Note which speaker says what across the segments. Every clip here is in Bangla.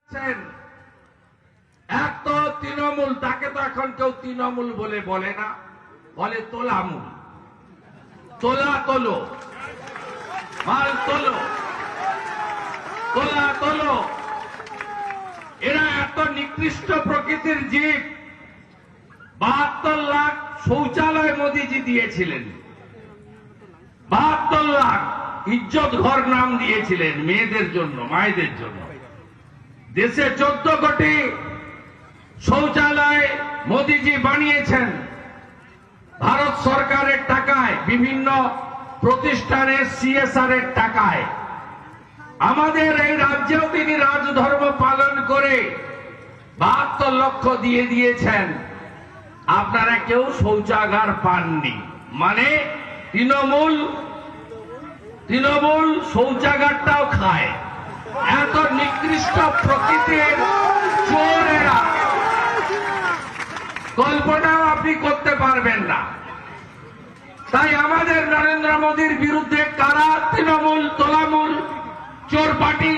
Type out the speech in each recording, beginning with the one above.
Speaker 1: এক তো তৃণমূল, তাকে তো এখন কেউ তৃণমূল বলে না, বলে তোলামূল। তোলা তোলো, মাল তোলো, তোলা তোলো। এরা এত নিকৃষ্ট প্রকৃতির জীব। 72 লাখ শৌচালয় মোদীজি দিয়েছিলেন, 72 লাখ ইজ্জত ঘর নাম দিয়েছিলেন মেয়েদের জন্য, মায়েদের জন্য। দেশে 14 কোটি শৌচালয় মোদীজি বানিয়েছেন ভারত সরকারের টাকায়, বিভিন্ন প্রতিষ্ঠানের CSR এর টাকায়। আমাদের এই রাজ্যেও তিনি রাজধর্ম পালন করে 72 লক্ষ দিয়ে দিয়েছেন। আপনারা কেউ শৌচাগার পাননি, মানে তৃণমূল শৌচাগারটাও খায়। এত নিকৃষ্ট প্রকৃতির চোর এরা, কল্পনাও আপনি করতে পারবেন না। তাই আমাদের নরেন্দ্র মোদীর বিরুদ্ধে কারা তৃণমূল, তোলামূল, চোর পার্টি,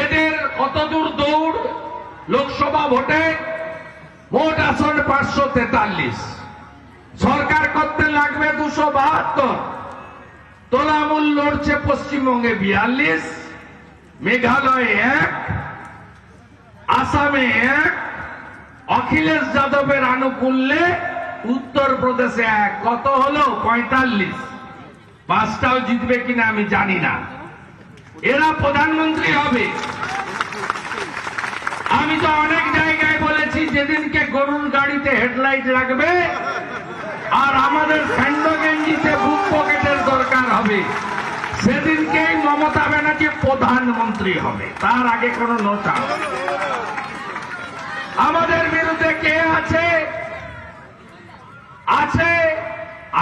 Speaker 1: এদের কতদূর দৌড়। লোকসভা ভোটে ভোট আসন 543, সরকার করতে লাগবে 272। তোলামূল লড়ছে পশ্চিমবঙ্গে 42, মেঘালয়ে 1, আসামে 1, অখিলেশ যাদবের আনুকূল্যে উত্তরপ্রদেশে 1। কত হলো? 45। 5টাও জিতবে কিনা আমি জানি না। এরা প্রধানমন্ত্রী হবে। আমি তো অনেক জায়গায় বলেছি, যেদিনকে গরুর গাড়িতে হেডলাইট লাগবে আর আমাদের স্যান্ডো গেঞ্জিতে বুক পকেটের দরকার হবে, সেদিনকেই মমতা ব্যানার্জি প্রধানমন্ত্রী হবে। তার আগে কোনো নৌকা। আমাদের বিরুদ্ধে কে আছে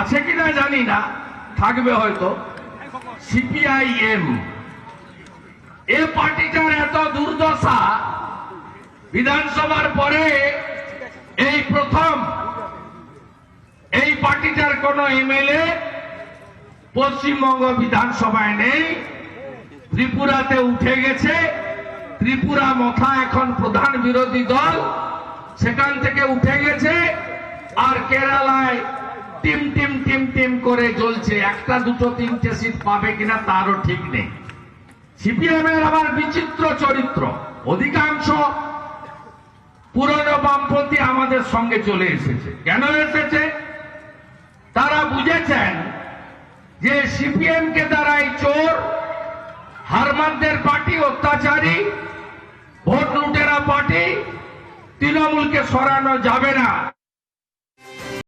Speaker 1: আছে কিনা জানি না, থাকবে হয়তো। CPIM, এ পার্টিটার এত দুর্দশা, বিধানসভার পরে এই প্রথম এই পার্টিটার কোন MLA পশ্চিমবঙ্গ বিধানসভায় নেই। ত্রিপুরাতে উঠে গেছে, ত্রিপুরা মথা এখন প্রধান বিরোধী দল, সেখান থেকে উঠে গেছে। আর কেরালায় টিম টিম টিম টিম করে জ্বলছে, 1টা 2টো 3টে সিট পাবে কিনা তারও ঠিক নেই। CPIM এর আবার বিচিত্র চরিত্র, অধিকাংশ পুরনো বামপন্থী আমাদের সঙ্গে চলে এসেছে। কেন এসেছে? তারা বুঝেছেন যে CPIM কে দ্বারাই চোর, হারমানদের পার্টি, অত্যাচারী, ভোট লুটেরা পার্টি, তৃণমূলকে সরানো যাবে না।